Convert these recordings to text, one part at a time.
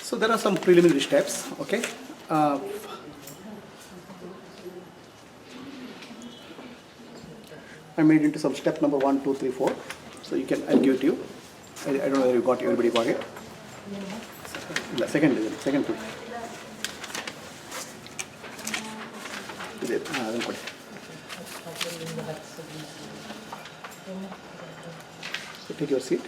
So there are some preliminary steps, okay. I made into some step number 1, 2, 3, 4. So you can, I'll give it to you. I don't know whether you got, everybody got it. Second two. So take your seat.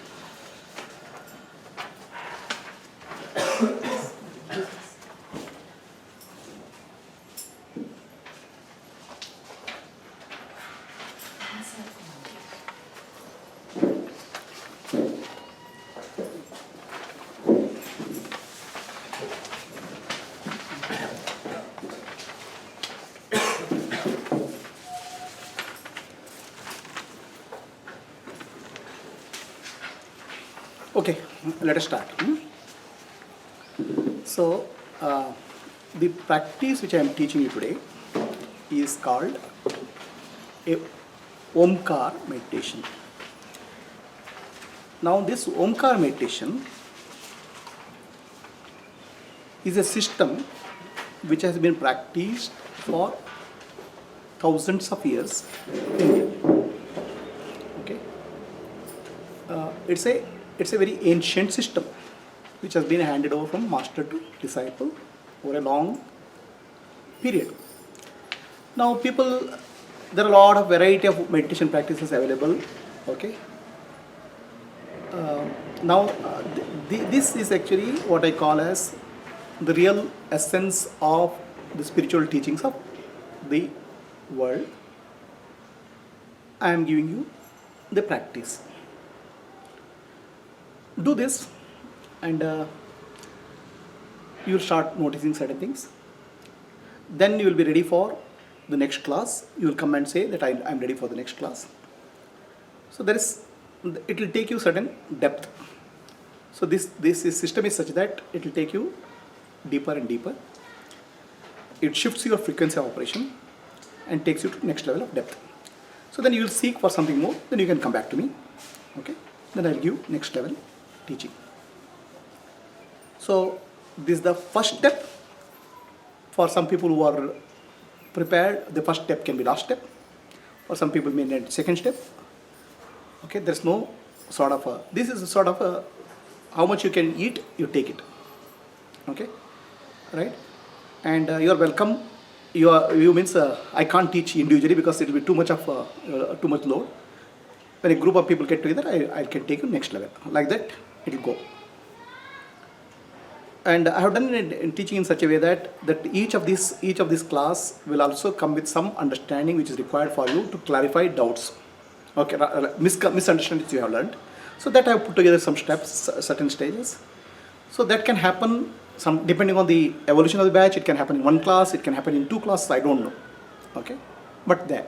Okay, let us start. So, the practice which I am teaching you today is called a Omkar meditation. Now, this Omkar meditation is a system which has been practiced for thousands of years in India. Okay, it's a very ancient system which has been handed over from master to disciple over a long period. Now there are a lot of variety of meditation practices available, okay. This is actually what I call as the real essence of the spiritual teachings of the world. I am giving you the practice. Do this and you will start noticing certain things. Then you will be ready for the next class. You will come and say that I am ready for the next class. So it will take you certain depth. So this system is such that it will take you deeper and deeper. It shifts your frequency of operation and takes you to the next level of depth. So then you will seek for something more. Then you can come back to me. Okay. Then I will give next level teaching. So this is the first step. For some people who are prepared, the first step can be last step. For some people may need second step. Okay, there's no sort of this is a sort of a, how much you can eat, you take it. Okay, right? And you are welcome. You means I can't teach individually because it will be too much load. When a group of people get together, I can take you next level. Like that, it will go. And I have done it in teaching in such a way that each of this class will also come with some understanding which is required for you to clarify doubts. Okay, misunderstandings you have learned. So that I have put together some steps, certain stages. So that can happen depending on the evolution of the batch. It can happen in one class, it can happen in two classes, I don't know. Okay, but there.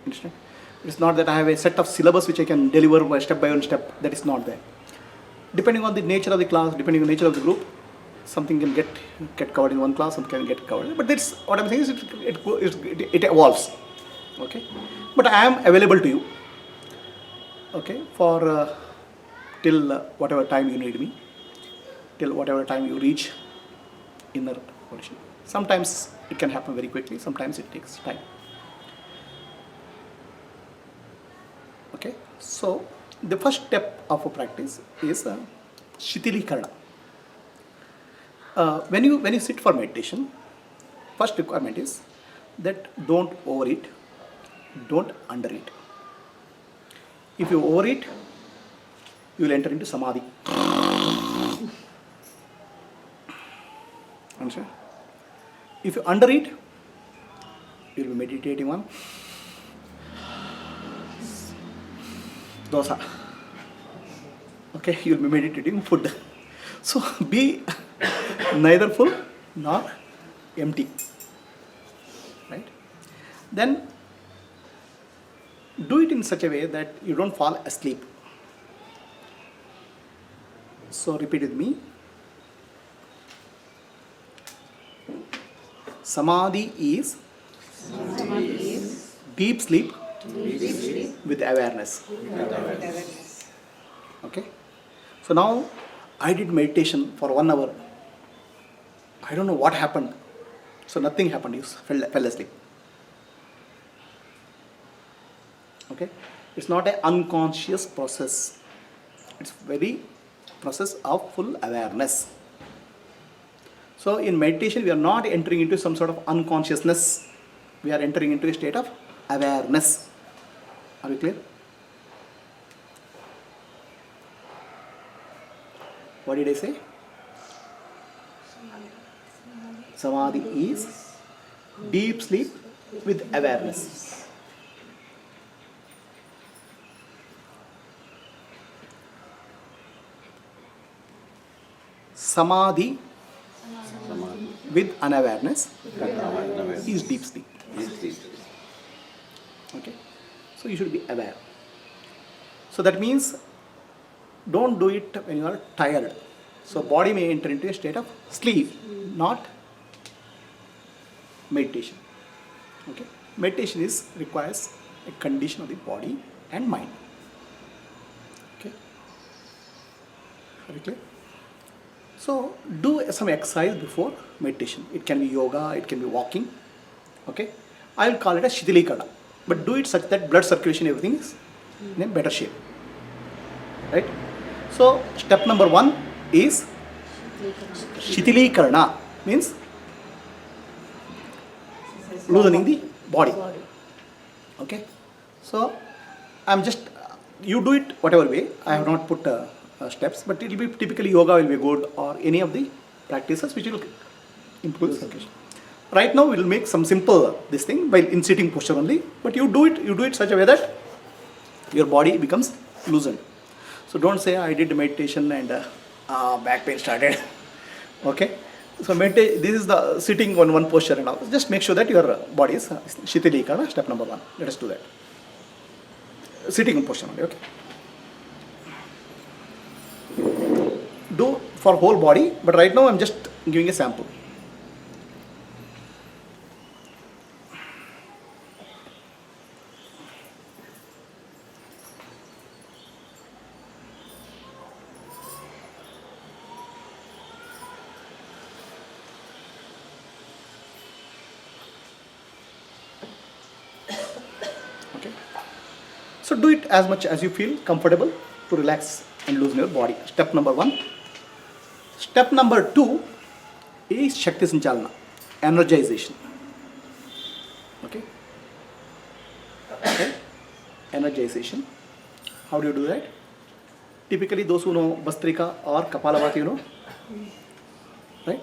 Understand? It's not that I have a set of syllabus which I can deliver by one step. That is not there. Depending on the nature of the class, depending on the nature of the group, something can get covered in one class, something can get covered. But that's what I'm saying is it evolves. Okay, but I am available to you. Okay, for till whatever time you need me, till whatever time you reach inner condition. Sometimes it can happen very quickly. Sometimes it takes time. Okay, so the first step of a practice is Shitilikarana. When you sit for meditation, first requirement is that don't overeat, don't undereat. If you overeat, you will enter into samadhi. Understand? If you undereat, you will be meditating on dosa. Okay, you will be meditating on food. So be neither full nor empty. Right? Then do it in such a way that you don't fall asleep. So repeat with me. Samadhi is deep sleep with awareness. Okay. So now I did meditation for 1 hour. I don't know what happened. So nothing happened. You fell asleep. Okay? It's not an unconscious process. It's very process of full awareness. So in meditation, we are not entering into some sort of unconsciousness. We are entering into a state of awareness. Are we clear? What did I say? Samadhi is deep sleep with awareness. Samadhi with unawareness is deep sleep. Okay? So you should be aware. So that means don't do it when you are tired. So body may enter into a state of sleep, not meditation. Okay? Meditation requires a condition of the body and mind. Okay? Are you clear? So do some exercise before meditation. It can be yoga, it can be walking. Okay? I will call it a Shithilikana. But do it such that blood circulation, everything is in a better shape. Right? So step number 1 is Shithilikana, means loosening the body. Okay? So I'm just, you do it whatever way. I have not put steps, but it will be typically yoga will be good, or any of the practices which will improve the circulation. Right now we will make some simple this thing by in sitting posture only, but you do it such a way that your body becomes loosened. So don't say I did meditation and back pain started. Okay? So this is the sitting on one posture and all. Just make sure that your body is Shithilikana, step number 1. Let us do that. Sitting in posture only, okay? Do for whole body, but right now I'm just giving a sample. Okay. So do it as much as you feel comfortable to relax and loosen your body. Step number 1. Step number 2 is Shakti Sanchalana, energization. Okay? Okay? Energization. How do you do that? Typically those who know Bastrika or Kapalabhati, you know? Right?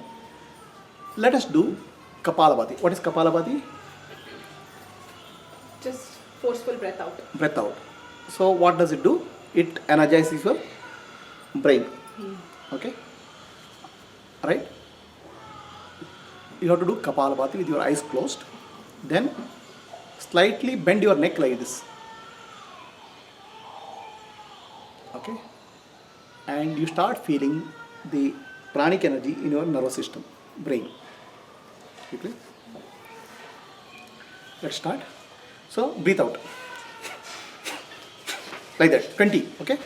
Let us do Kapalabhati. What is Kapalabhati? Just forceful breath out. Breath out. So what does it do? It energizes your brain. Okay? Right? You have to do Kapalabhati with your eyes closed. Then slightly bend your neck like this. Okay? And you start feeling the pranic energy in your nervous system, brain. Okay? Let's start. So breathe out. Like that, 20, okay?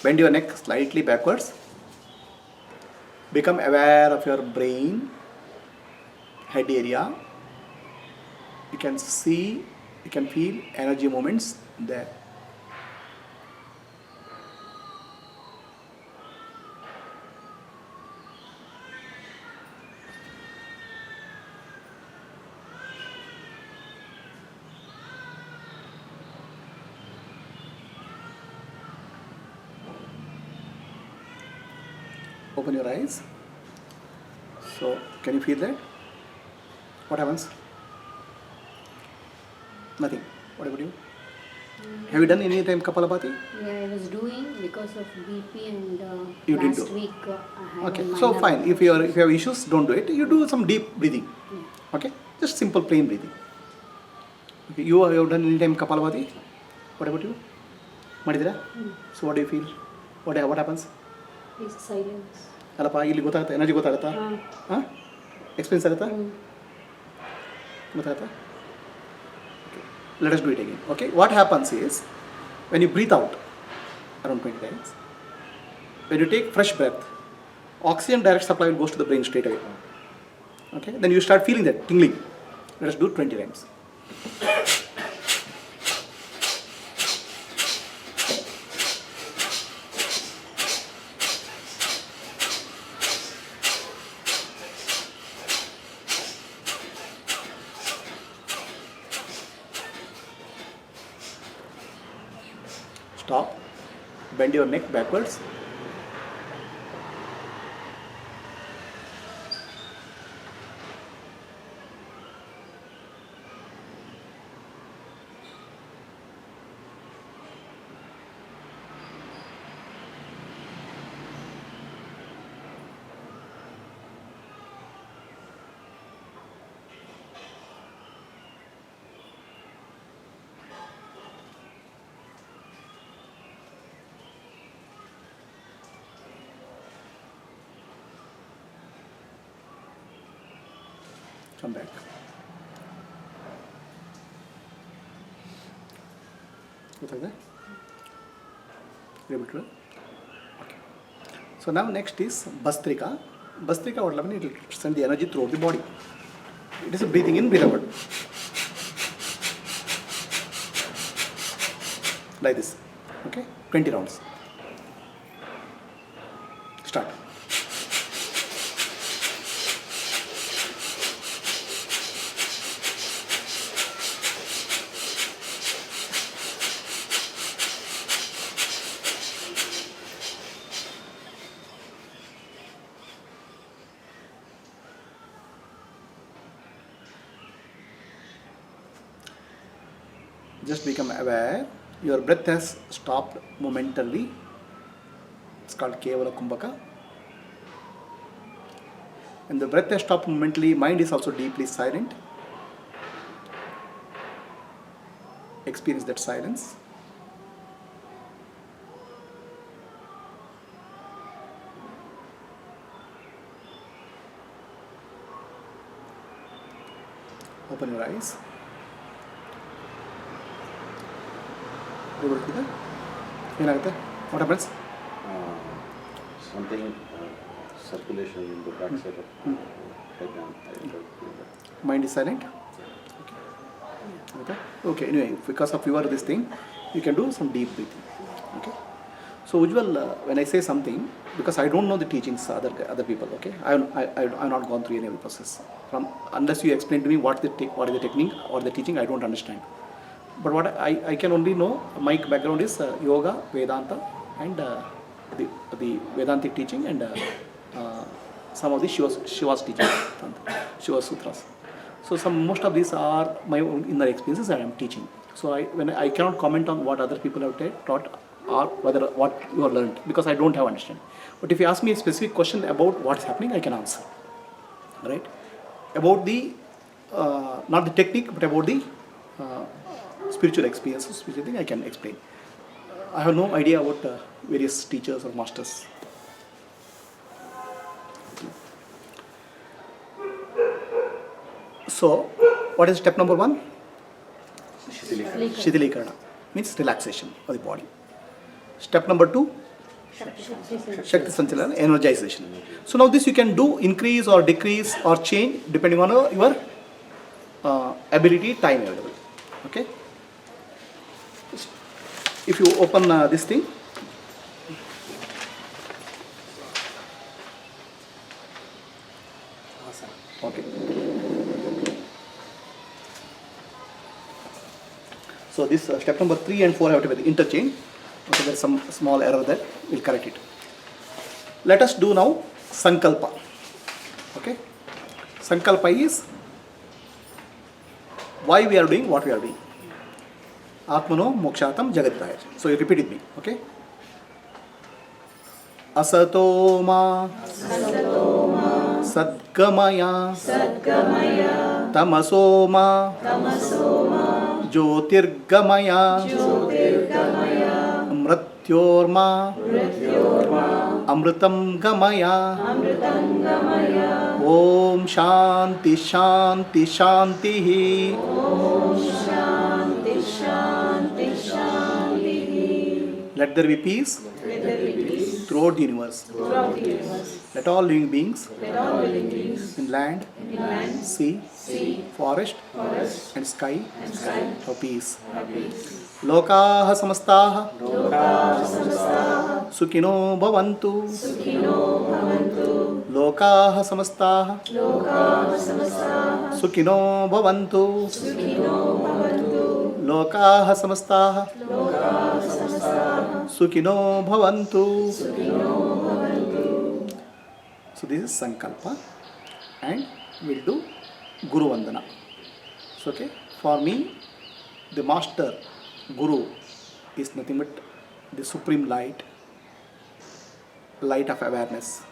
Bend your neck slightly backwards. Become aware of your brain, head area. You can see, you can feel energy movements there. Open your eyes. So, can you feel that? What happens? Nothing. What about you? Have you done any time Kapalabhati? Yeah, I was doing because of BP and You didn't last do. week I had Okay, a so minor fine. If you have issues, don't do it. You do some deep breathing. Okay, just simple plain breathing. Okay, you have done any time Kapalabhati? What about you? ಮಾಡಿದ್ದೀರಾ? So what you feel? What happens? It's silence. ಅಲ್ಲಪ್ಪ ಇಲ್ಲಿ ಗೊತ್ತಾಗುತ್ತೆ, energy ಗೊತ್ತಾಗುತ್ತಾ? ಹಾಂ, experience ಆಗುತ್ತಾ? ಗೊತ್ತಾಗುತ್ತಾ? Okay, let us do it again. Okay, what happens is when you breathe out around 20 times, when you take fresh breath, oxygen direct supply will goes to the brain straight away. Okay, then you start feeling that tingling. Let us do 20 times. Stop. Bend your neck backwards. Come back. ಗೊತ್ತಾಗಿದೆ? able to? Okay. So now next is Bastrika. Bastrika, what happens? It will send the energy throughout the body. It is a breathing in, breathing out. Like this. Okay? 20 rounds. Start. Just become aware. Your breath has stopped momentarily. It's called Kevala Kumbhaka. And the breath has stopped momentarily. Mind is also deeply silent. Experience that silence. Open your eyes. ಏನಾಗುತ್ತೆ? What happens? Something circulation in the back side of head and Mind is silent? Okay. Okay, anyway, because of your this thing, you can do some deep breathing. Okay. So Ujjwal, when I say something, because I don't know the teachings other people, okay, I've not gone through any of the process. Unless you explain to me what is the technique or the teaching, I don't understand. But what I can only know, my background is yoga, Vedanta, and the Vedantic teaching, and some of the Shiva's teaching, Shiva Sutras. So most of these are my own inner experiences I am teaching. So I cannot comment on what other people have taught or whether what you have learned, because I don't have understanding. But if you ask me a specific question about what's happening, I can answer. Right? About the not the technique, but about the spiritual experiences, spiritual thing, I can explain. I have no idea about various teachers or masters. So, what is step number 1? Shithilekarana. Means relaxation of the body. Step number 2? Shakti Sanchalana, energization. So now this you can do, increase or decrease or change depending on your ability, time available. Okay? If you open this thing, okay. So this step number 3 and 4 have to be the interchange. Okay, there is some small error there. We'll correct it. Let us do now Sankalpa. Okay. Sankalpa is why we are doing what we are doing. Atmano mokshatam jagataya. So you repeat with me, okay? Asatoma sadgamaya tamasoma jyotirgamaya मृत्योर्मा अमृतं गमय ॐ शान्ति शान्ति शान्तिः Let there be peace throughout the universe. Let all living beings in land, sea, forest and sky have peace. लोकाः समस्ताः सुखिनो भवन्तु लोकाः समस्ताः सुखिनो भवन्तु लोकाः समस्ताः सुखिनो भवन्तु. So this is Sankalpa and we'll do Guru Vandana. So okay, for me the master Guru is nothing but the supreme light of awareness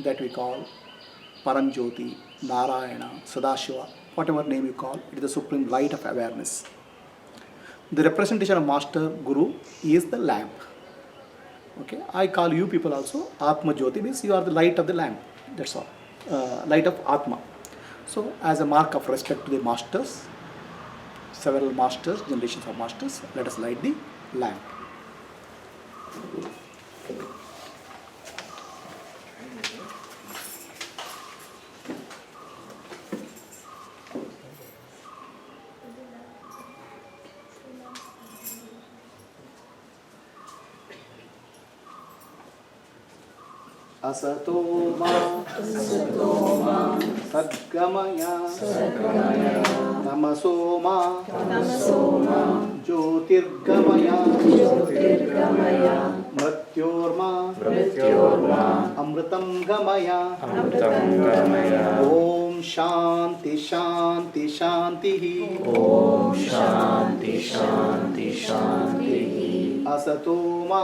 that we call Paramjyoti, Narayana, Sadashiva, whatever name you call, it is the supreme light of awareness. The representation of master Guru is the lamp. Okay, I call you people also Atmajyothi, means you are the light of the lamp, that's all. Light of Atma. So as a mark of respect to the masters, several masters, generations of masters, let us light the lamp. असतो मा सद्गमय तमसो मा ज्योतिर्गमय मृत्योर्मा अमृतं गमय ॐ शान्ति शान्ति शान्तिः असतो मा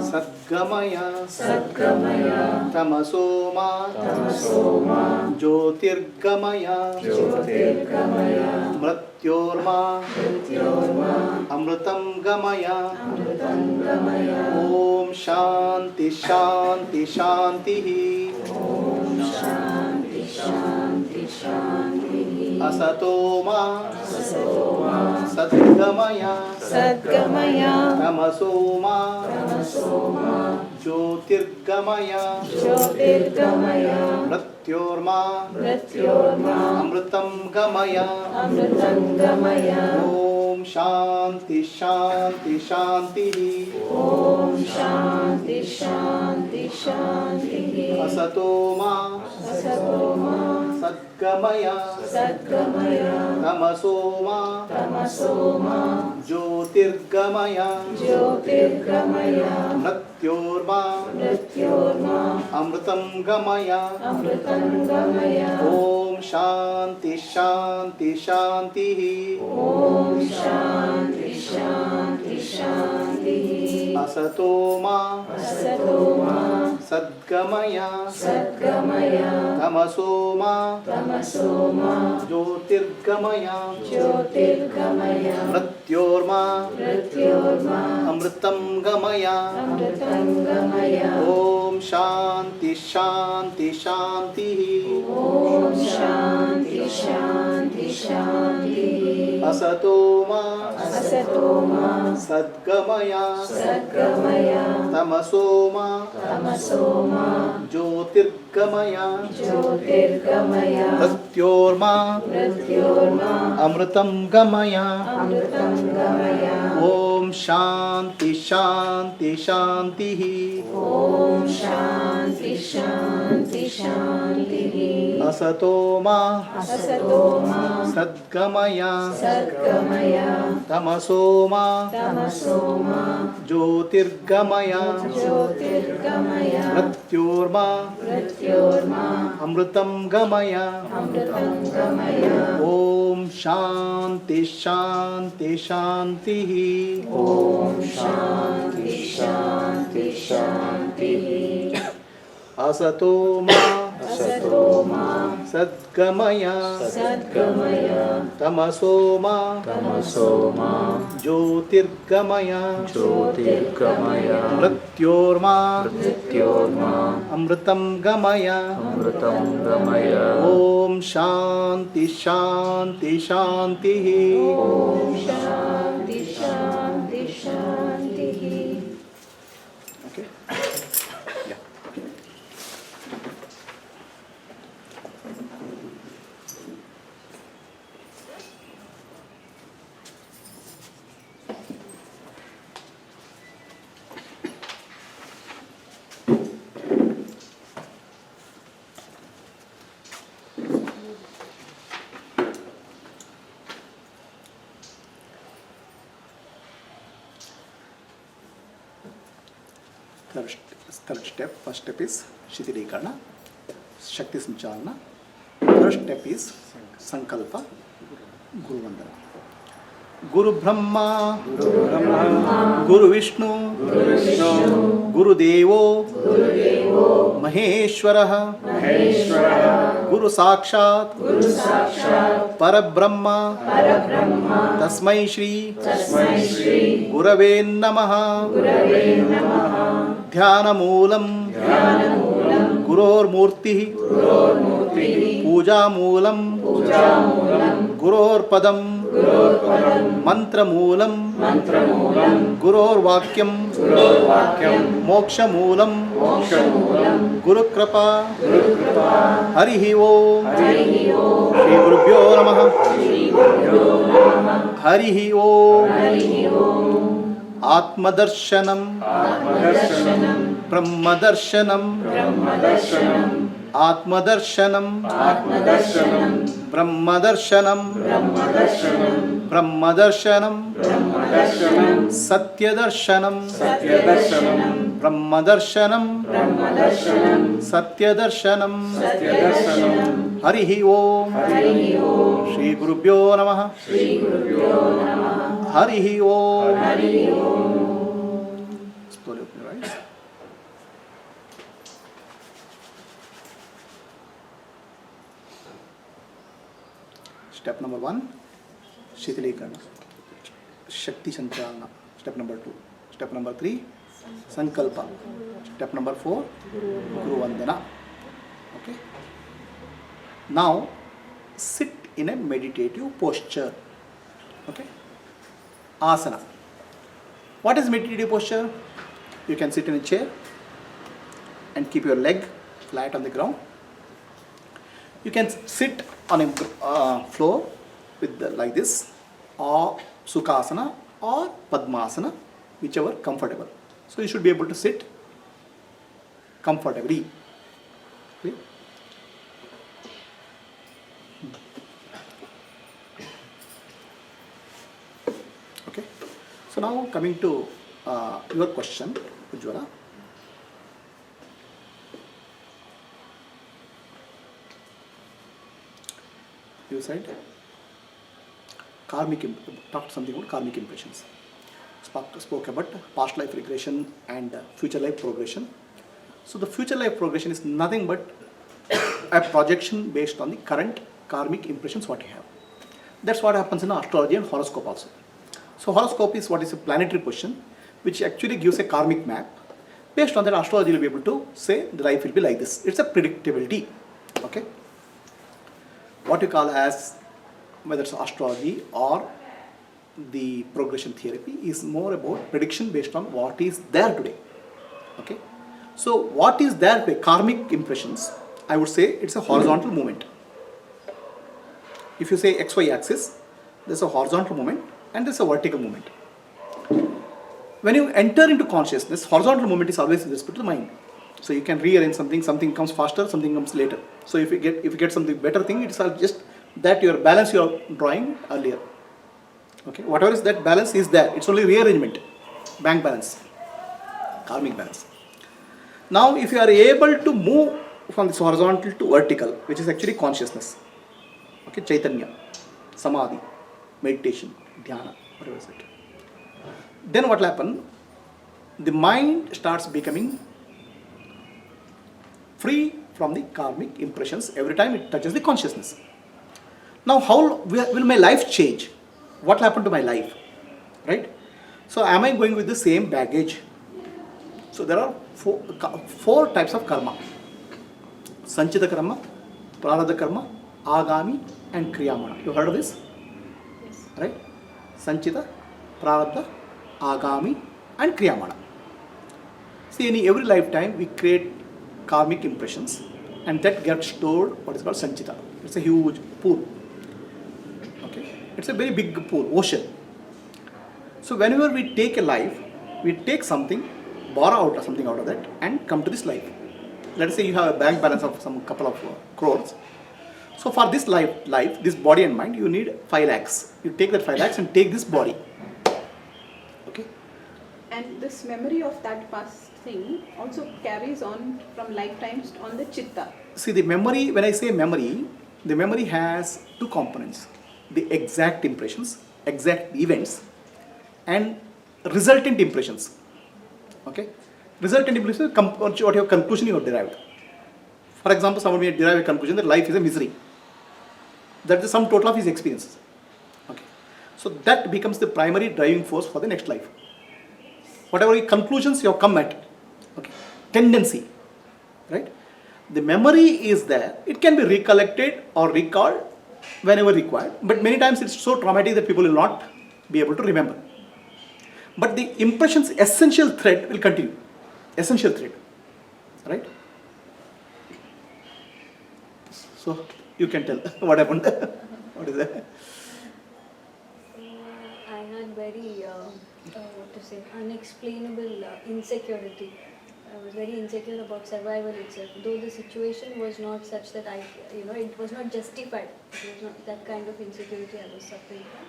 सद्गमय तमसो मा ज्योतिर्गमय मृत्योर्मा अमृतं गमय ॐ शान्ति शान्ति शान्तिः असतो मा सद्गमय तमसो मा ज्योतिर्गमय मृत्योर्मा अमृतं गमय ॐ शान्ति शान्ति शान्तिः असतो मा सद्गमय तमसो मा ज्योतिर्गमय मृत्योर्मा अमृतं गमय ॐ शान्ति शान्ति शान्तिः असतो मा सद्गमय तमसो मा ज्योतिर्गमय मृत्योर्मा अमृतं गमय ॐ शान्ति शान्ति शान्तिः असतो मा सद्गमय तमसो मा ज्योतिर्गमय मृत्योर्मा अमृतं गमय ॐ शान्ति शान्ति शान्तिः असतो मा सद्गमय तमसो मा ज्योतिर्गमय मृत्योर्मा अमृतं गमय ॐ शान्ति शान्ति शान्तिः असतो मा असतो मा सद्गमय सद्गमय तमसो मा ज्योतिर्गमय ज्योतिर्गमय मृत्योर्मा मृत्योर्मा अमृतं गमय अमृतं गमय ओम शांति शांति शांति शांति शांति शांति ओके या third step, first step is Shithilekarana, Shakti Sanchalana. Third step is Sankalpa, Guru Vandana. Guru Brahma, Guru Vishnu, Guru Devo, Maheshwaraha, Guru Sakshat, Parabrahma, Tasmai Shri, Gurave Namaha, ध्यानमूलं गुरोर्मूर्तिः पूजामूलं गुरोर्पदं मन्त्रमूलं गुरोर्वाक्यं मोक्षमूलं Gurukripa हरिः ओम् श्रीगुरुभ्यो नमः हरिः ओम् आत्मदर्शनम ब्रह्मदर्शनम आत्मदर्शनम ब्रह्मदर्शनम ब्रह्मदर्शनम सत्यदर्शनम ब्रह्मदर्शनम सत्यदर्शनम हरिः ओम श्री गुरुभ्यो नमः हरिः ओम Slowly open your eyes. Step number 1, Shithilekarana, Shakti Sanchalana. Step number 2. Step number 3, Sankalpa. Step number 4, Guru Vandana. Okay. Now, sit in a meditative posture. Okay. Asana. What is meditative posture? You can sit in a chair and keep your leg flat on the ground. You can sit on a floor with like this, or Sukhasana or Padmasana, whichever comfortable. So you should be able to sit comfortably. Okay. Okay. So now coming to your question, Ujjwala. You said talked something about karmic impressions. Spoke about past life regression and future life progression. So the future life progression is nothing but a projection based on the current karmic impressions what you have. That's what happens in astrology and horoscope also. So horoscope is what is a planetary position which actually gives a karmic map. Based on that, astrology will be able to say the life will be like this. It's a predictability. Okay. What you call as whether it's astrology or the progression therapy is more about prediction based on what is there today. Okay. So what is there today? Karmic impressions, I would say it's a horizontal movement. If you say XY axis, there's a horizontal movement and there's a vertical movement. When you enter into consciousness, horizontal movement is always with respect to the mind. So you can rearrange something comes faster, something comes later. So if you get something better thing, it's just that your balance you are drawing earlier. Okay, whatever is that balance is there. It's only rearrangement, bank balance, karmic balance. Now if you are able to move from this horizontal to vertical, which is actually consciousness, okay, Chaitanya, Samadhi, meditation, Dhyana, whatever is it. Then what will happen? The mind starts becoming free from the karmic impressions every time it touches the consciousness. Now, how will my life change? What will happen to my life? Right? So, am I going with the same baggage? So, there are four types of karma: Sanchita karma, Prarabdha karma, Agami, and Kriyamana. You heard of this? Yes. Right? Sanchita, Prarabdha, Agami, and Kriyamana. See, in every lifetime we create karmic impressions, and that gets stored what is called Sanchita. It's a huge pool. Okay? It's a very big pool, ocean. So whenever we take a life, we take something, borrow out something out of that, and come to this life. Let us say you have a bank balance of some couple of crores. So for this life, this body and mind, you need 5 lakhs. You take that 5 lakhs and take this body. Okay? And this memory of that past thing also carries on from lifetimes on the chitta. See, the memory, when I say memory, the memory has two components: the exact impressions, exact events, and resultant impressions. Okay? Resultant impressions, what your conclusion you have derived. For example, someone may derive a conclusion that life is a misery. That is the sum total of his experiences. Okay? So that becomes the primary driving force for the next life. Whatever conclusions you have come at, okay, tendency, right? The memory is there. It can be recollected or recalled whenever required, but many times it's so traumatic that people will not be able to remember. But the impression's essential thread will continue. Essential thread, right? So you can tell what happened. What is that? I had very, unexplainable insecurity. I was very insecure about survival itself, though the situation was not such that it was not justified. It was not that kind of insecurity I was suffering from.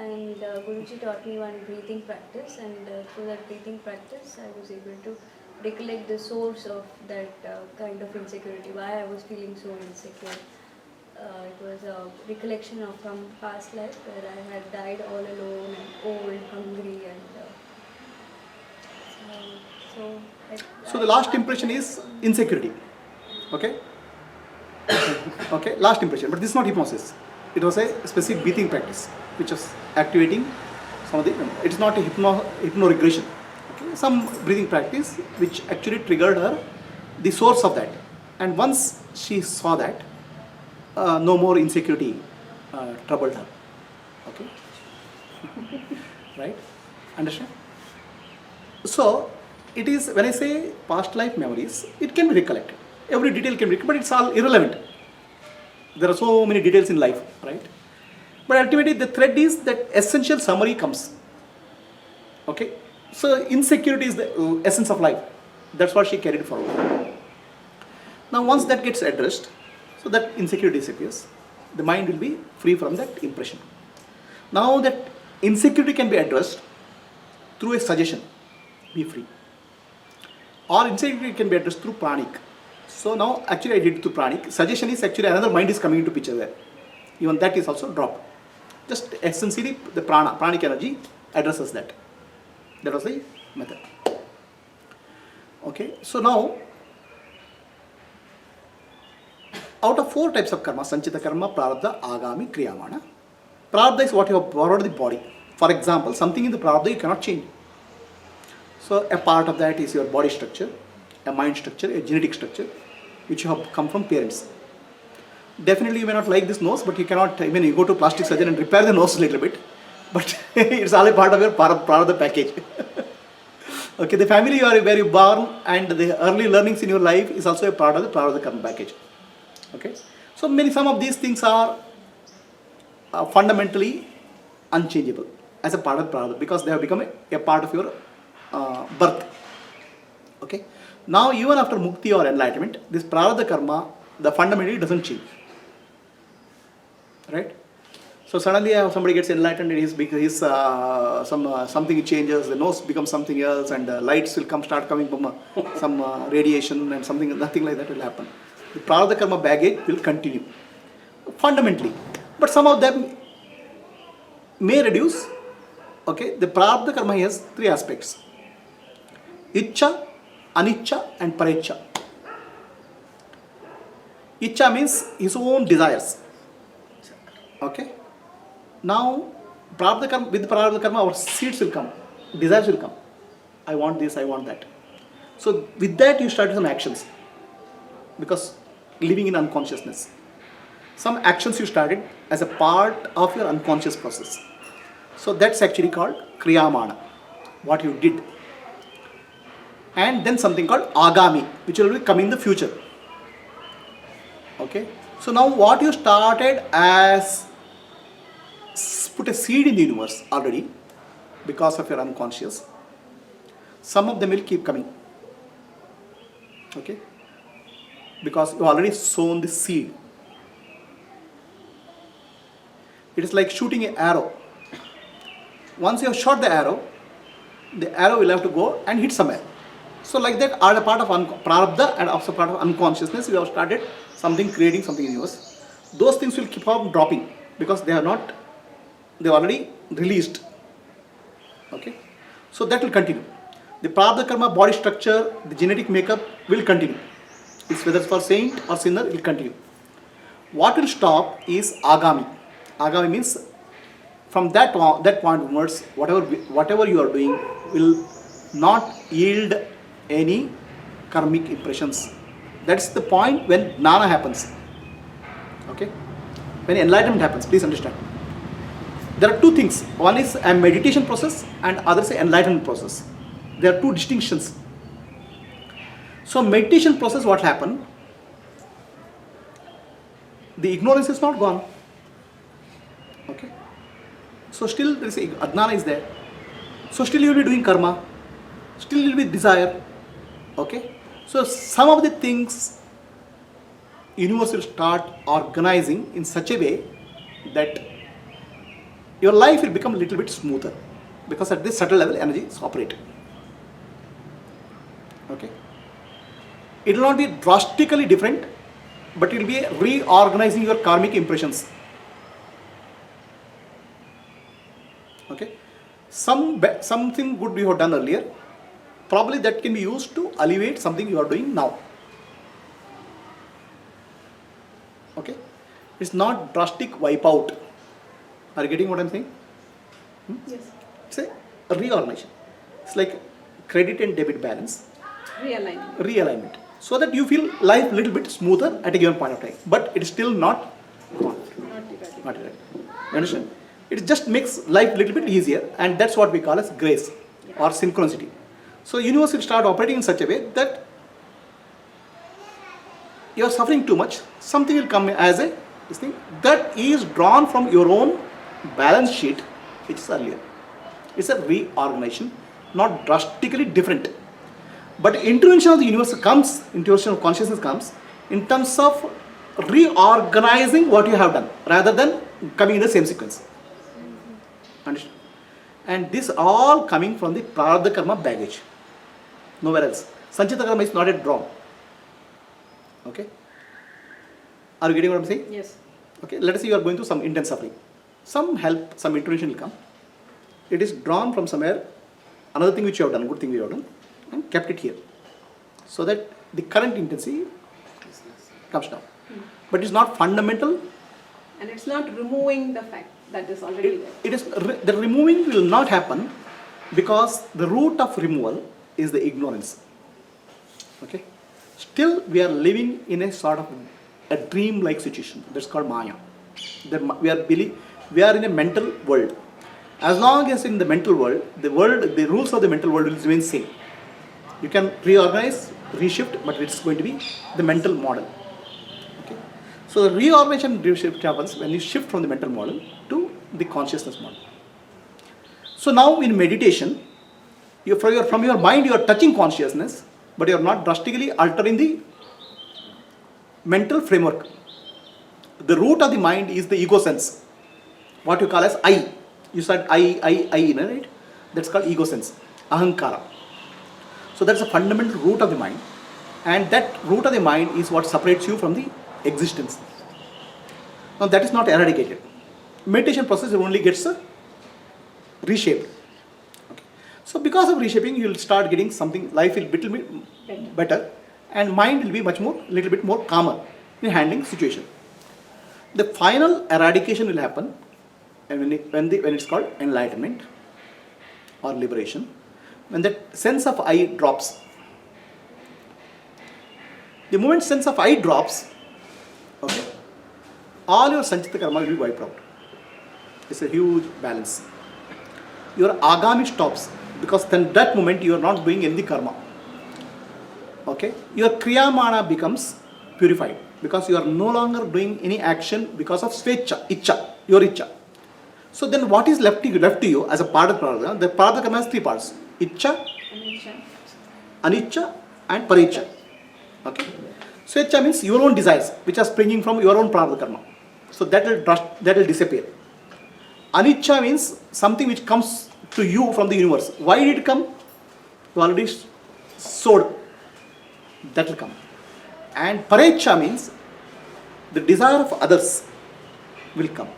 And Guruji taught me one breathing practice, and through that breathing practice, I was able to recollect the source of that kind of insecurity, why I was feeling so insecure. It was a recollection of from past life where I had died all alone and old, hungry, and So the last impression is insecurity. Okay? Okay, last impression. But this is not hypnosis. It was a specific breathing practice which was activating some of the, it's not a hypno-regression. Okay? Some breathing practice which actually triggered her the source of that. And once she saw that, no more insecurity troubled her. Okay? Right? Understand? So, it is, when I say past life memories, it can be recollected. Every detail can be recollected, but it's all irrelevant. There are so many details in life, right? But ultimately the thread is that essential summary comes. Okay? So insecurity is the essence of life. That's what she carried forward. Now once that gets addressed, so that insecurity disappears, the mind will be free from that impression. Now that insecurity can be addressed through a suggestion, be free. Or insecurity can be addressed through pranic. So now actually I did it through pranic. Suggestion is actually another mind is coming into picture there. Even that is also dropped. Just essentially the pranic energy addresses that. That was the method. Okay, so now out of 4 types of karma, Sanchita karma, Prarabdha, Agami, Kriyamana. Prarabdha is what you have borrowed the body. For example, something in the Prarabdha you cannot change. So a part of that is your body structure, a mind structure, a genetic structure, which you have come from parents. Definitely you may not like this nose, but you cannot, even you go to plastic surgeon and repair the nose a little bit, but it's all a part of your Prarabdha package. Okay, the family you are where you born and the early learnings in your life is also a part of the Prarabdha karma package. Okay, so some of these things are fundamentally unchangeable as a part of Prarabdha because they have become a part of your birth. Okay, now even after mukti or enlightenment, this Prarabdha karma, the fundamentally doesn't change. Right? So suddenly somebody gets enlightened and something changes, the nose becomes something else, and lights will start coming from some radiation and nothing like that will happen. The Prarabdha karma baggage will continue fundamentally, but some of them may reduce. Okay, the Prarabdha karma has 3 aspects: Ichcha, Anichcha and Parecha. Icha means his own desires. Okay. Now, with prarabdha karma, our seeds will come, desires will come. I want this, I want that. So, with that, you start some actions because living in unconsciousness. Some actions you started as a part of your unconscious process. So, that's actually called kriyamana, what you did. And then something called agami, which will be coming in the future. Okay. So, now what you started as put a seed in the universe already because of your unconscious, some of them will keep coming. Okay, because you already sown the seed. It is like shooting an arrow. Once you have shot the arrow will have to go and hit somewhere. So like that, are a part of prarabdha and also part of unconsciousness. You have started something, creating something in yours. Those things will keep on dropping because they are already released. Okay, so that will continue. The prarabdha karma body structure, the genetic makeup will continue. It's whether it's for saint or sinner, it will continue. What will stop is agami. Agami means from that point onwards, whatever you are doing will not yield any karmic impressions. That's the point when jnana happens. Okay, when enlightenment happens. Please understand. There are two things. One is a meditation process and other is an enlightenment process. There are two distinctions. So meditation process, what happened? The ignorance is not gone. Okay. So still there is ajnana is there. So still you will be doing karma. Still you will be desire. Okay. So some of the things universe will start organizing in such a way that your life will become a little bit smoother because at this subtle level energy is operating. Okay. It will not be drastically different, but it will be reorganizing your karmic impressions. Okay. Something good you have done earlier, probably that can be used to alleviate something you are doing now. Okay. It's not drastic wipe out. Are you getting what I'm saying? Yes. It's a reorganization. It's like credit and debit balance. Realignment. So that you feel life a little bit smoother at a given point of time. But it is still not gone. Not erratic. You understand? It just makes life a little bit easier, and that's what we call as grace or synchronicity. So universe will start operating in such a way that you are suffering too much. Something will come as this thing that is drawn from your own balance sheet, which is earlier. It's a reorganization, not drastically different. But intervention of the universe comes, intervention of consciousness comes in terms of reorganizing what you have done rather than coming in the same sequence. Understand? And this all coming from the prarabdha karma baggage. Nowhere else. Sanchita karma is not yet drawn. Okay? Are you getting what I'm saying? Yes. Okay, let us say you are going through some intense suffering. Some help, some intervention will come. It is drawn from somewhere, another thing which you have done, good thing you have done, and kept it here. So that the current intensity comes down. But it's not fundamental. And it's not removing the fact that is already there. It is, the removing will not happen because the root of removal is the ignorance. Okay? Still we are living in a sort of a dream-like situation. That's called Maya. We are in a mental world. As long as in the mental world, the rules of the mental world will remain same. You can reorganize, reshift, but it's going to be the mental model. Okay? So the reorganization and reshift happens when you shift from the mental model to the consciousness model. So now in meditation, from your mind you are touching consciousness, but you are not drastically altering the mental framework. The root of the mind is the ego sense, what you call as I. You said I, right? That's called ego sense, ahankara. So that's a fundamental root of the mind, and that root of the mind is what separates you from the existence. Now that is not eradicated. Meditation process only gets reshaped. Okay. So because of reshaping, you will start getting something. Life will be little bit better, and mind will be little bit more calmer. in handling situation. The final eradication will happen when it's called enlightenment or liberation, when that sense of I drops. The moment sense of I drops, okay, all your sanchita karma will be wiped out. It's a huge balance. Your agami stops, because then that moment you are not doing any karma. Okay, your kriyamana becomes purified, because you are no longer doing any action because of svecha, icha, your icha. So then what is left to you as a part of prarabdha? The prarabdha karma has three parts: icha, anicca and paricha. Okay, svecha means your own desires which are springing from your own prarabdha karma. So that will disappear. Anicca means something which comes to you from the universe. Why did it come? You already sowed. That will come. And parecha means the desire of others will come.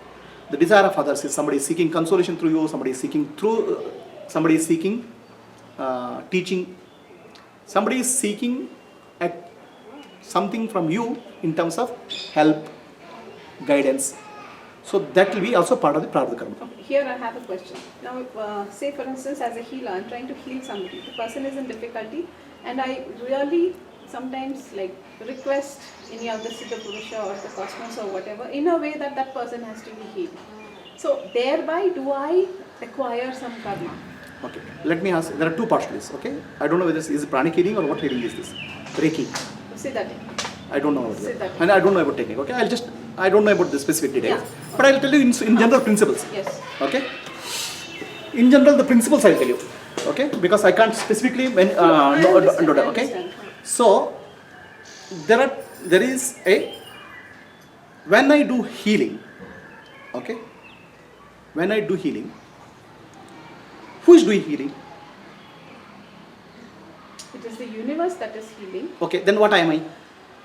The desire of others is somebody is seeking consolation through you, somebody is seeking teaching, somebody is seeking something from you in terms of help, guidance. So that will be also part of the prarabdha karma. Okay, here I have a question. Now, say for instance, as a healer, I'm trying to heal somebody. The person is in difficulty, and I really sometimes request any of the Siddha Purusha or the cosmos or whatever in a way that that person has to be healed. So thereby, do I acquire some karma? Okay, let me ask. There are two parts to this. Okay, I don't know whether this is pranic healing or what healing is this. Reiki. Siddha. I don't know about Siddha. that. And I don't know about technique. Okay, I don't know about the specific details. Yeah. But I'll tell you in general principles. Yes. Okay. In general, the principles I'll tell you. Okay, because I can't specifically I understand. okay. So there is when I do healing. Okay. When I do healing, who is doing healing? It is the universe that is healing. Okay, then what am I?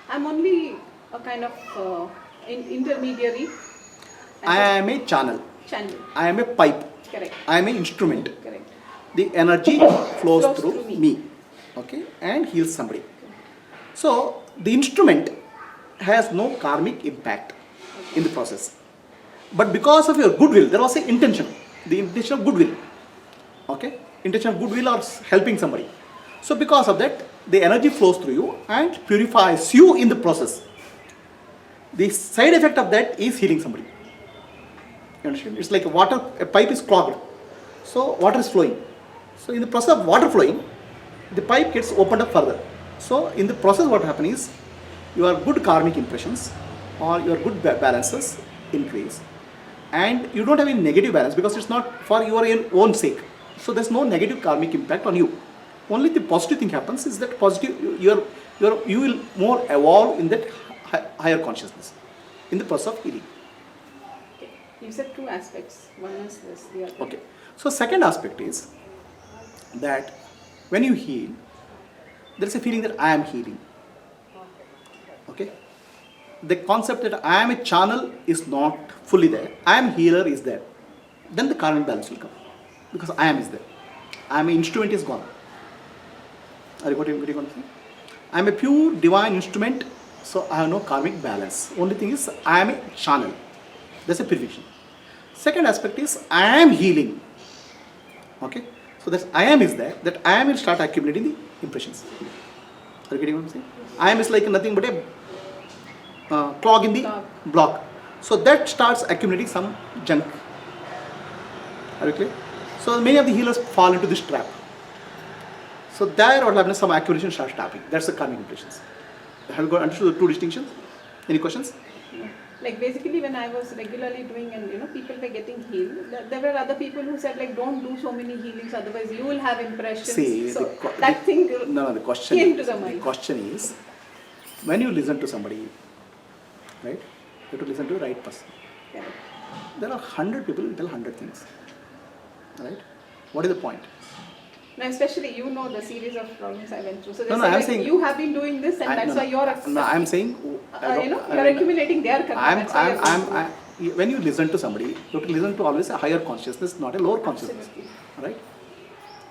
I'm only a kind of intermediary. I am a channel. Channel. I am a pipe. Correct. I am an instrument. Correct. The energy flows through through me. Okay, and heals somebody. So the instrument has no karmic impact in the process. But because of your goodwill, there was an intention. The intention of goodwill. Okay, intention of goodwill or helping somebody. So because of that, the energy flows through you and purifies you in the process. The side effect of that is healing somebody. You understand? It's like a pipe is clogged. So water is flowing. So in the process of water flowing, the pipe gets opened up further. So in the process what happens is, your good karmic impressions or your good balances increase. And you don't have any negative balance because it's not for your own sake. So there's no negative karmic impact on you. Only the positive thing happens is that positive, you will more evolve in that higher consciousness in the process of healing. Okay. You said two aspects. One is this, the other. Okay. So second aspect is that when you heal, there is a feeling that I am healing. Okay. The concept that I am a channel is not fully there. I am healer is there. Then the karmic balance will come. Because I am is there. I am an instrument is gone. Are you going to see? I am a pure divine instrument, so I have no karmic balance. Only thing is I am a channel. That's a purification. Second aspect is I am healing. Okay. So that I am is there. That I am will start accumulating the impressions. Are you getting what I'm saying? I am is like nothing but a clog in the block. So that starts accumulating some junk. Are you clear? So many of the healers fall into this trap. So there what happens, some accumulation starts happening. That's the karmic impressions. Have you got understood the two distinctions? Any questions? Like basically when I was regularly doing and people were getting healed, there were other people who said don't do so many healings, otherwise you will have impressions. See, so that thing the question came is, to the mind. The question is, when you listen to somebody, right, you have to listen to the right person. Yeah. There are 100 people who tell 100 things. Right? What is the point? Now, especially the series of problems I went through. So they No, say, I'm saying you have been doing this, and that's why you're. No, I'm saying. You're accumulating their karma. When you listen to somebody, you have to listen to always a higher consciousness, not a lower consciousness. Absolutely. Right?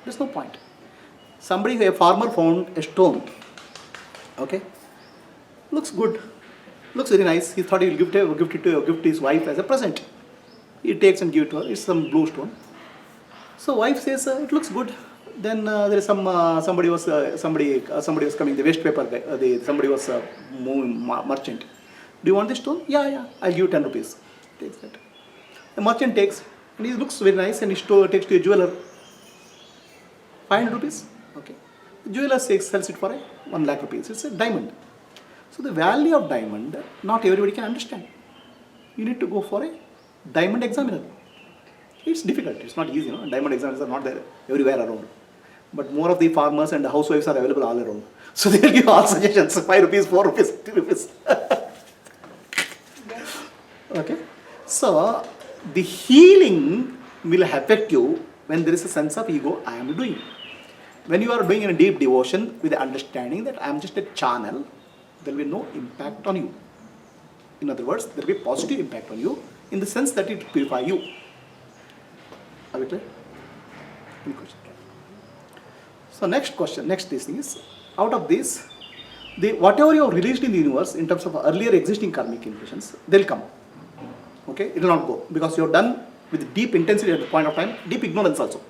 There's no point. Somebody, a farmer found a stone. Okay? Looks good. Looks very nice. He thought he will gift his wife as a present. He takes and gives it to her. It's some blue stone. So wife says it looks good. Then there is somebody was coming. The waste paper guy. Somebody was merchant. Do you want this stone? Yeah. I'll give you 10 rupees. Takes that. The merchant takes, and he looks very nice, and he takes to a jeweler. 500 rupees. Okay. The jeweler sells it for 1 lakh rupees. It's a diamond. So the value of diamond, not everybody can understand. You need to go for a diamond examiner. It's difficult. It's not easy. Diamond examiners are not there everywhere around. But more of the farmers and the housewives are available all around. So they will give all suggestions. 5 rupees, 4 rupees, 3 rupees. Okay. So the healing will affect you when there is a sense of ego, I am doing. When you are doing in a deep devotion with the understanding that I am just a channel, there will be no impact on you. In other words, there will be positive impact on you in the sense that it purifies you. Are we clear? Any question? So next thing is, out of this, whatever you have released in the universe in terms of earlier existing karmic impressions, they will come. Okay? It will not go because you have done with deep intensity at the point of time, deep ignorance also.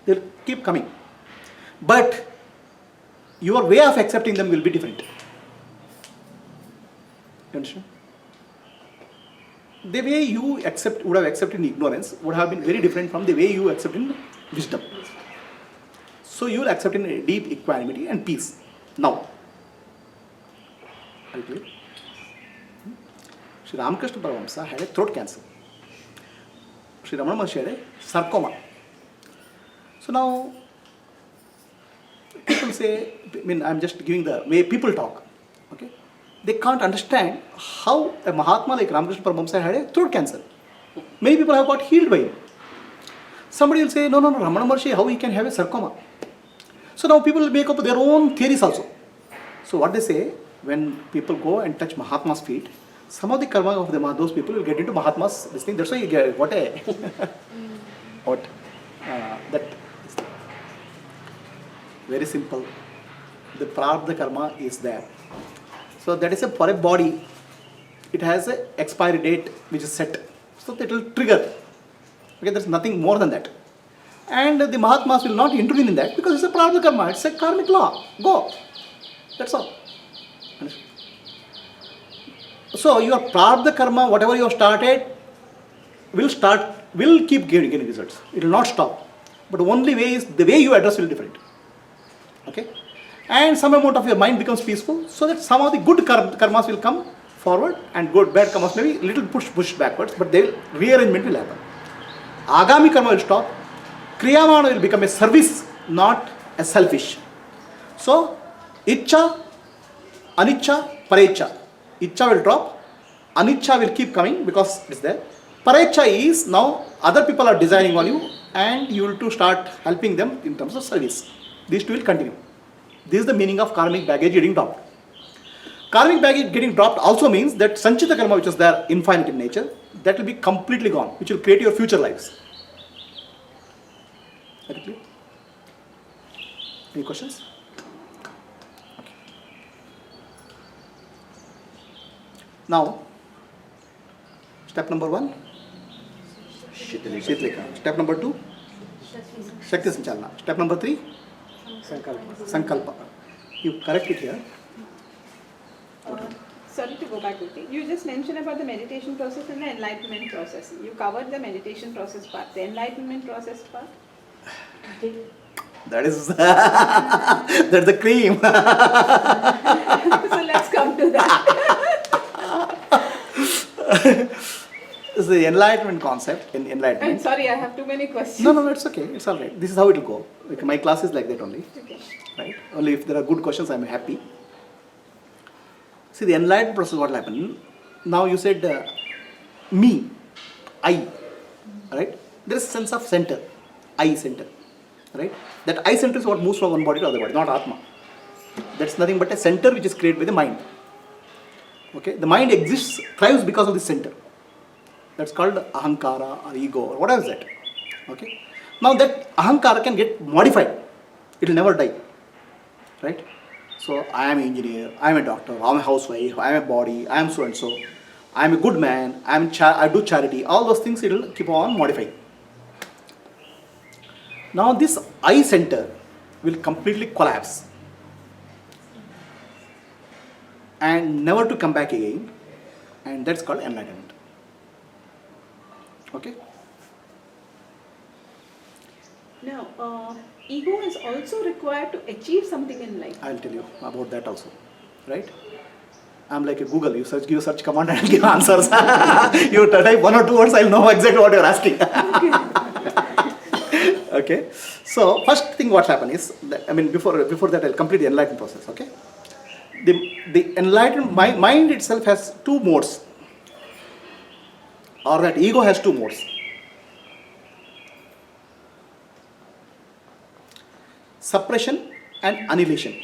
They will keep coming. But your way of accepting them will be different. You understand? The way you would have accepted in ignorance would have been very different from the way you accept in wisdom. So you will accept in a deep equanimity and peace. Now, are you clear? Sri Ramakrishna Paramahamsa had a throat cancer. Sri Ramana Maharshi had a sarcoma. So now, people say, I'm just giving the way people talk. Okay? They can't understand how a Mahatma like Ramakrishna Paramahamsa had a throat cancer. Many people have got healed by him. Somebody will say, no, Ramana Maharshi, how he can have a sarcoma? So now people will make up their own theories also. So what they say, when people go and touch Mahatma's feet, some of the karma of those people will get into Mahatma's this thing. That's why you get that is very simple. The prarabdha karma is there. So that is for a body. It has an expiry date which is set. So it will trigger. Okay, there's nothing more than that. And the Mahatmas will not intervene in that because it's a prarabdha karma. It's a karmic law. Go. That's all. So your prarabdha karma, whatever you have started, will keep getting results. It will not stop. But the only way is the way you address will be different. Okay? And some amount of your mind becomes peaceful, so that some of the good karmas will come forward and bad karmas maybe little push backwards, but rearrangement will happen. Agami karma will stop. Kriyamana will become a service, not a selfish. So, Ichcha, Aniccha, Parecha. Ichcha will drop, Aniccha will keep coming because it's there. Parecha is now other people are designing on you and you will to start helping them in terms of service. These two will continue. This is the meaning of karmic baggage getting dropped. Karmic baggage getting dropped also means that Sanchita karma, which is there, infinite in nature, that will be completely gone, which will create your future lives. Are you clear? Any questions? Okay. Now, step number 1, Shitlika. Step number 2, Shakti Sanchalana. Step number 3, Sankalpa. You correct it here. Sorry to go back quickly. You just mentioned about the meditation process and the enlightenment process. You covered the meditation process part. The enlightenment process part? That is that's the cream. So let's come to that. It's the enlightenment concept in I'm enlightenment. sorry, I have too many questions. No, it's okay. It's all right. This is how it will go. Like my class is like that only. Okay. Right? Only if there are good questions, I'm happy. See, the enlightenment process, what will happen? Now you said me, I, right? There is a sense of center, I center, right? That I center is what moves from one body to other body, not Atma. That's nothing but a center which is created by the mind. Okay? The mind exists, thrives because of this center. That's called ahankara or ego or whatever is that. Okay? Now that ahankara can get modified. It will never die. Right? So I am an engineer, I am a doctor, I am a housewife, I am a body, I am so and so, I am a good man, I do charity. All those things it will keep on modifying. Now this I center will completely collapse and never to come back again, and that's called enlightenment. Okay. Now, ego is also required to achieve something in life. I'll tell you about that also, right? I'm like a Google. You give search command and I'll give answers. You type one or two words, I'll know exactly what you're asking. Okay. So first thing what happened is, that, before that I'll complete the enlightenment process. Okay. The enlightened mind itself has two modes, or that ego has two modes. Suppression and annihilation.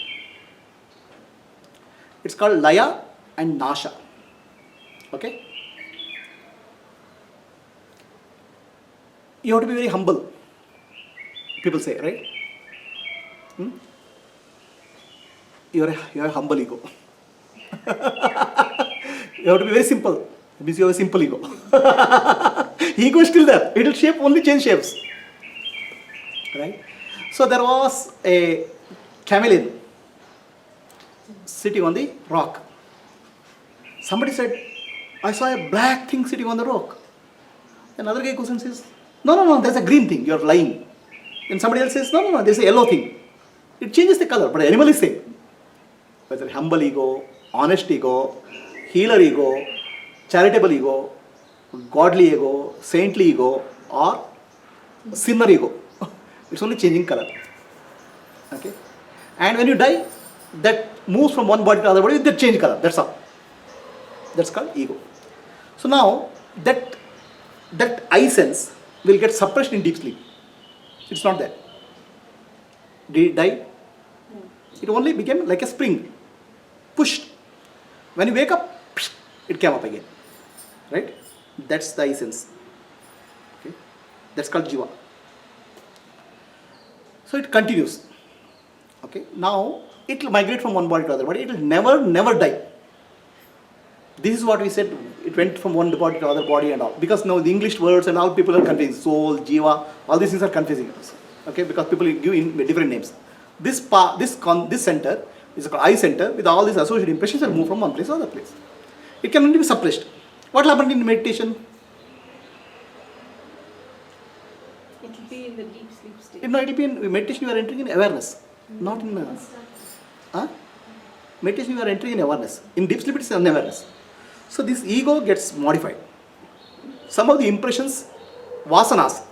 It's called Laya and Nasha. Okay? You have to be very humble. People say, right? You're a humble ego. You have to be very simple. It means you have a simple ego. Ego is still there. It will only change shapes. Right? So there was a chameleon sitting on the rock. Somebody said, I saw a black thing sitting on the rock. Another guy goes and says, no, there's a green thing, you're lying. And somebody else says, no, there's a yellow thing. It changes the color, but the animal is same. Whether humble ego, honest ego, healer ego, charitable ego, godly ego, saintly ego, or sinner ego. It's only changing color. Okay? And when you die, that moves from one body to another body, that change color. That's all. That's called ego. So now, that I sense will get suppressed in deep sleep. It's not there. Did it die? No. It only became like a spring. Pushed. When you wake up, it came up again. Right? That's the I sense. Okay? That's called jiva. So it continues. Okay. Now it will migrate from one body to other body. It will never die. This is what we said. It went from one body to other body and all. Because now the English words and all people are confusing. Soul, jiva, all these things are confusing us. Okay. Because people give in different names. This center is called I center. With all these associated impressions, will move from one place to other place. It can only be suppressed. What happened in meditation? It will be in the deep sleep state. It will be in meditation. You are entering in awareness, not in. Meditation, you are entering in awareness. In deep sleep, it's unawareness. So this ego gets modified. Some of the impressions, vasanas,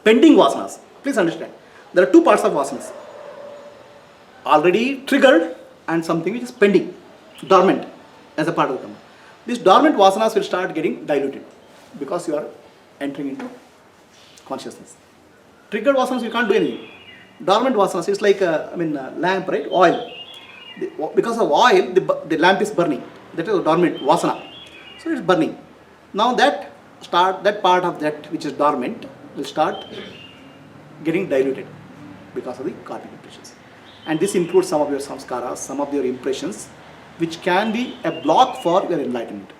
pending vasanas. Please understand. There are two parts of vasanas. Already triggered and something which is pending, dormant as a part of the karma. These dormant vasanas will start getting diluted because you are entering into consciousness. Triggered vasanas, you can't do anything. Dormant vasanas is like a lamp, right? Oil. Because of oil, the lamp is burning. That is a dormant vasana. So it's burning. Now that part of that which is dormant will start getting diluted because of the karmic impressions. And this includes some of your samskaras, some of your impressions, which can be a block for your enlightenment.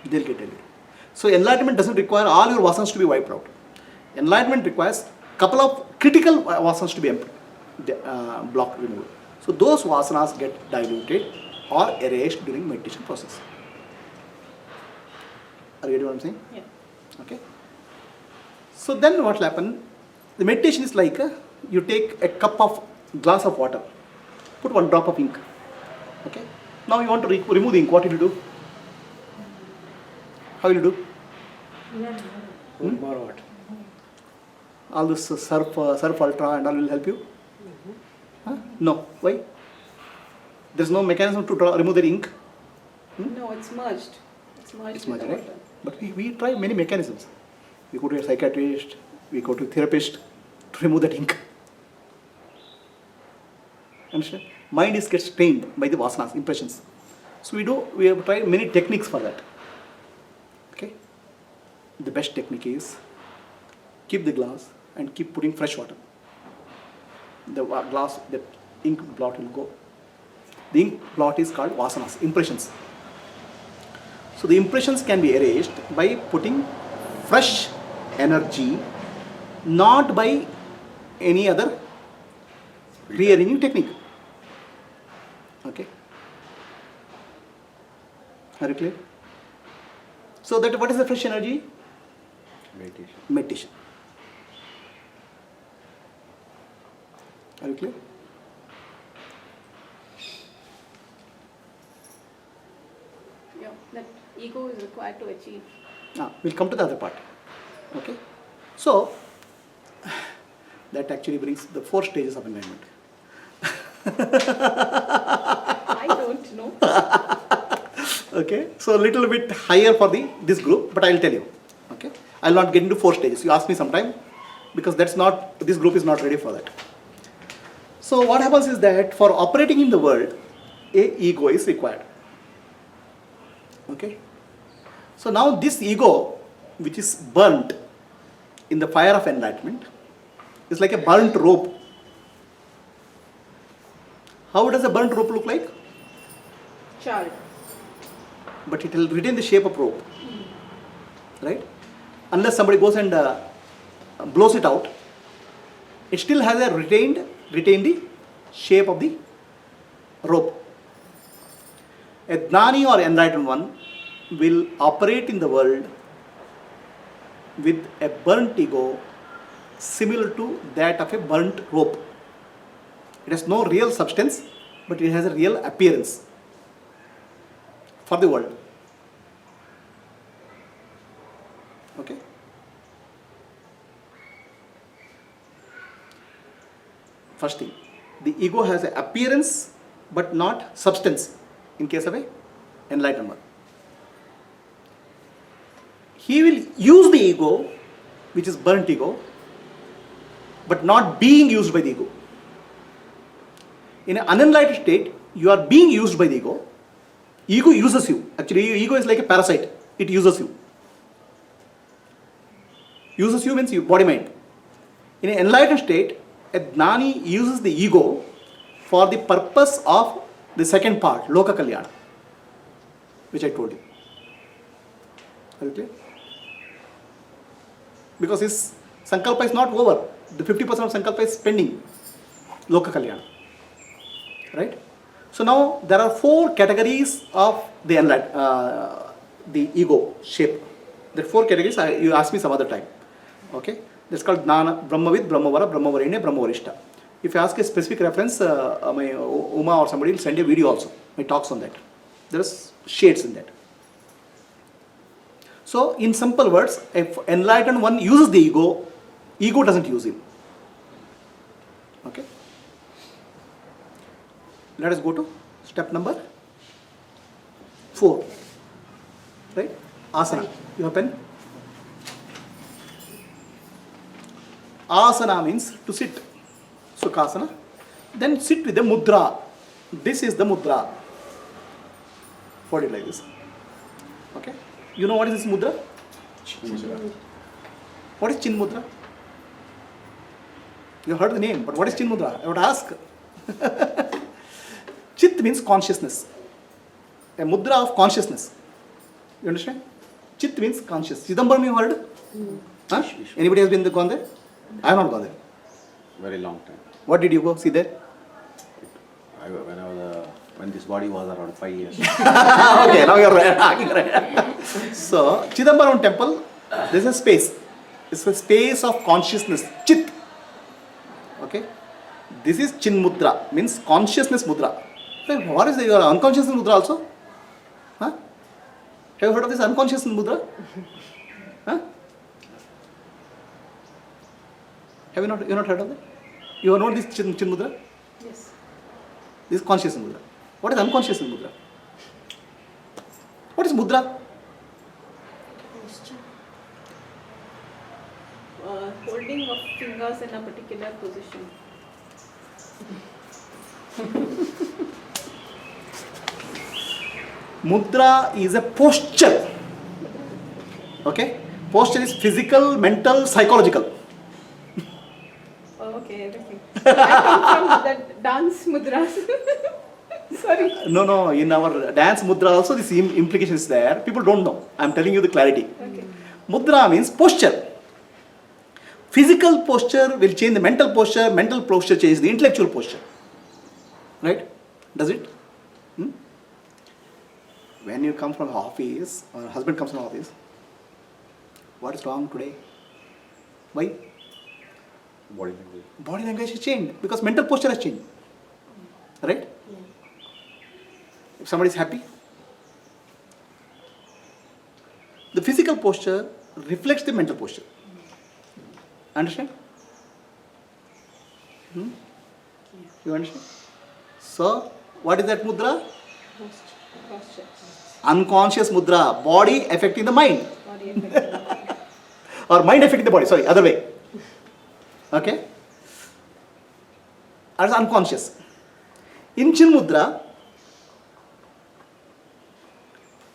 They'll get diluted. So enlightenment doesn't require all your vasanas to be wiped out. Enlightenment requires couple of critical vasanas to be blocked, removed. So those vasanas get diluted or erased during meditation process. Are you getting what I'm saying? Yeah. Okay. So then what will happen? The meditation is like you take a glass of water, put one drop of ink. Okay. Now you want to remove the ink. What will you do? How will you do? More what? All this surf ultra and all will help you? Huh? No. Why? There's no mechanism to remove the ink. No, it's merged. It's merged It's with merged, the right? water. But we try many mechanisms. We go to a psychiatrist, we go to a therapist to remove that ink. Understand? Mind gets trained by the vasanas, impressions. So we have tried many techniques for that. Okay? The best technique is keep the glass and keep putting fresh water. The glass, that ink blot will go. The ink blot is called vasanas, impressions. So the impressions can be erased by putting fresh energy, not by any other rearranging technique. Okay. Are you clear? So that what is the fresh energy? Meditation. Meditation. Are you clear? Yeah, that ego is required to achieve. We'll come to the other part. Okay. So that actually brings the 4 stages of enlightenment. I don't know. Okay. So a little bit higher for this group, but I'll tell you. Okay. I'll not get into 4 stages. You ask me sometime, because this group is not ready for that. So what happens is that for operating in the world, a ego is required. Okay. So now this ego, which is burnt in the fire of enlightenment, is like a burnt rope. How does a burnt rope look like? Child. But it will retain the shape of rope, right? Unless somebody goes and blows it out, it still has a retained the shape of the rope. A Gnani or enlightened one will operate in the world with a burnt ego similar to that of a burnt rope. It has no real substance, but it has a real appearance for the world. Okay. First thing, the ego has an appearance but not substance in case of a enlightened one. He will use the ego, which is burnt ego, but not being used by the ego. In an unenlightened state, you are being used by the ego. Ego uses you. Actually, ego is like a parasite. It uses you. Uses you means you, body mind. In an enlightened state, a Gnani uses the ego for the purpose of the second part, Loka Kalyana, which I told you. Are you clear? Because his Sankalpa is not over. The 50% of Sankalpa is pending. Loka Kalyana. Right? So now there are 4 categories of the ego shape. There are 4 categories. You ask me some other time. Okay? That's called Gnana, Brahmavid, Brahmavara, Brahmavarenya, Brahmavarishta. If you ask a specific reference, my Uma or somebody will send a video also. My talks on that. There are shades in that. So in simple words, if enlightened one uses the ego, ego doesn't use him. Okay? Let us go to step number 4. Right? Asana. You have pen? Asana means to sit. Sukhasana. Then sit with the mudra. This is the mudra. Hold it like this. Okay? You know what is this mudra? What is Chin Mudra? You heard the name, but what is Chin Mudra? I would ask. Chit means consciousness. A mudra of consciousness. You understand? Chit means conscious. Chidambaram you heard? Huh? Anybody has been gone there? I have not gone there. Very long time. What did you go see there? When this body was around 5 years. Okay, now you are right. So, Chidambaram temple, there is a space. It's a space of consciousness. Chit. Okay? This is Chin Mudra, means consciousness mudra. What is your unconsciousness mudra also? Huh? Have you heard of this unconsciousness mudra? Huh? Have you not heard of that? You have known this Chin Mudra? Yes. This is conscious mudra. What is unconscious mudra? What is mudra? Holding of fingers in a particular position. Mudra is a posture. Okay? Posture is physical, mental, psychological. Okay, everything. I come from that dance mudras. Sorry. No, in our dance mudra also this implication is there. People don't know. I'm telling you the clarity. Okay. Mudra means posture. Physical posture will change the mental posture changes the intellectual posture. Right? Does it? When you come from office, or husband comes from office, what is wrong today? Why? Body language. Body language has changed because mental posture has changed. Right? Yeah. If somebody is happy, the physical posture reflects the mental posture. Understand? You understand? So, what is that mudra? Posture. Unconscious mudra. Body affecting the mind. Body affecting. Or mind affecting the body. Sorry, other way. Okay? That's unconscious. In Chin mudra,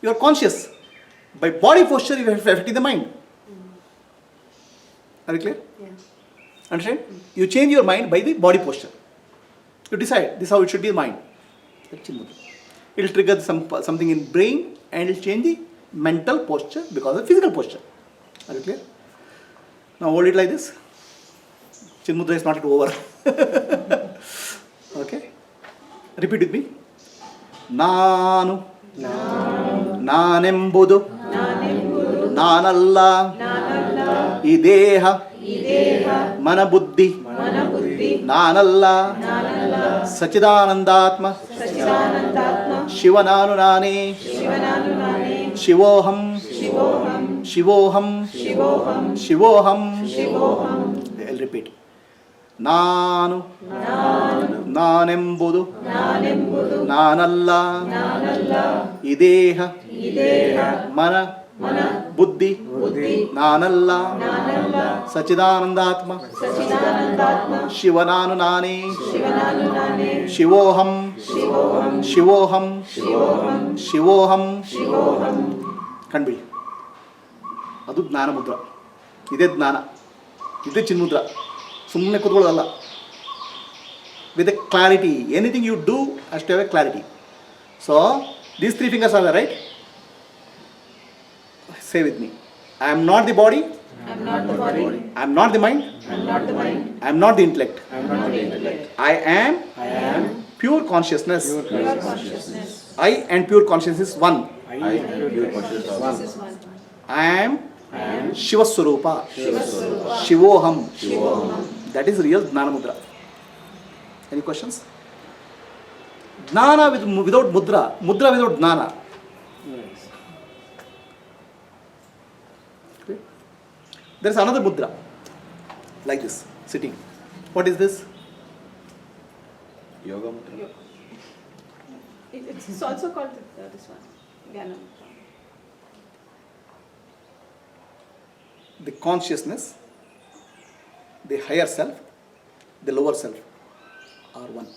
you are conscious. By body posture, you are affecting the mind. Are you clear? Yeah. Understand? You change your mind by the body posture. You decide this is how it should be the mind. That's Chin mudra. It will trigger something in brain and it will change the mental posture because of physical posture. Are you clear? Now hold it like this. Chin mudra is not yet over. Okay? Repeat with me. Nanu. Nanembudu. Nanalla. Ideha. Manabuddhi. Nanalla. Sachidanandatma. Shivananu nane. Shivoham. I'll repeat. Nanu. Nanembudu. Nanalla. Ideha. Mana. Buddhi. Nanalla. Sachidanandatma. Shivananu nane. Shivoham. ಕಂಡ್ಬಿಡಿ ಅದು ಜ್ಞಾನ ಮುದ್ರ. ಇದೇ ಜ್ಞಾನ, ಇದೇ ಚಿನ್ಮುದ್ರ. ಸುಮ್ಮನೆ ಕೂತ್ಕೊಳ್ಳೋದಲ್ಲ. With a clarity, anything you do ಅಷ್ಟು have a clarity. So these 3 fingers are there, right? Say with me. I am not the body. I am not the body. I am not the mind. I am not the mind. I am not the intellect. I am not the intellect. I am pure consciousness. Pure consciousness. I and pure consciousness is one. I am pure consciousness of This is one. I am Shiva Swarupa. Shivoham. That is real Jnana Mudra. Any questions? Jnana without Mudra. Mudra without Jnana. Okay. There is another Mudra. Like this, sitting. What is this? yoga mudra. It's also called this one, Jnana Mudra. The consciousness, the higher self, the lower self are one,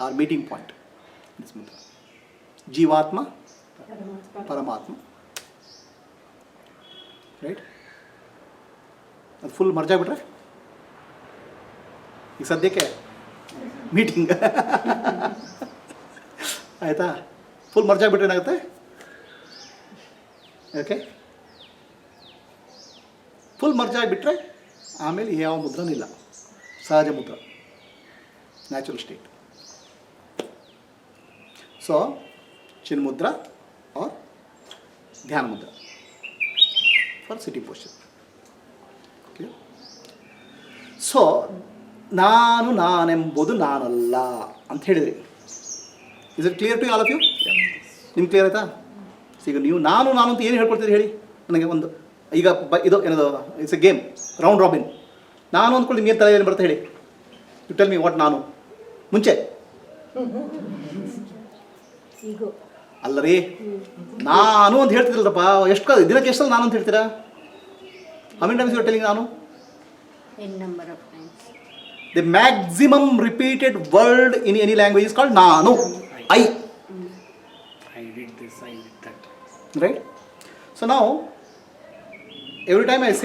are meeting point in this mudra. Jivatma, Paramatma, right? ಅದು full merge ಆಗಿಬಿಟ್ರೆ ಈಗ ಸದ್ಯಕ್ಕೆ meeting ಆಯಿತಾ, full merge ಆಗಿಬಿಟ್ರೆ ಏನಾಗುತ್ತೆ? Okay, full merge ಆಗಿಬಿಟ್ರೆ ಆಮೇಲೆ ಯಾವ ಮುದ್ರನೂ ಇಲ್ಲ, ಸಹಜ ಮುದ್ರ, natural state. So chinmudra or dhyana mudra for sitting posture. So ನಾನೆಂಬುದು ನಾನಲ್ಲ ಅಂತ ಹೇಳಿದ್ರಿ. Is it clear to all of you? ನಿಮ್ಗೆ ಕ್ಲಿಯರ್ ಆಯ್ತಾ? ಈಗ ನೀವು ನಾನು ಅಂತ ಏನು ಹೇಳ್ಕೊಳ್ತೀರಿ ಹೇಳಿ ನನಗೆ? ಒಂದು ಈಗ ಇದು ಏನದು, it's A game, round robin. ನಾನು ಅಂದ್ಕೊಂಡು ನಿಮ್ಗೆ ಏನು ತಲೆ ಏನು ಬರುತ್ತೆ ಹೇಳಿ? ಯು ಟೆಲ್ ಮಿ ವಾಟ್ ನಾನು. ಮುಂಚೆ ಅಲ್ಲ ರೀ, ನಾನು ಅಂತ ಹೇಳ್ತಿದ್ರಲ್ಲಪ್ಪ, ಎಷ್ಟು ದಿನಕ್ಕೆ ಎಷ್ಟಲ್ಲ ನಾನು ಅಂತ ಹೇಳ್ತೀರಾ? How many times you are telling ನಾನು? In number of times. The maximum repeated word in any language is called nanu. I did this, I did that. Right? So now, every time I say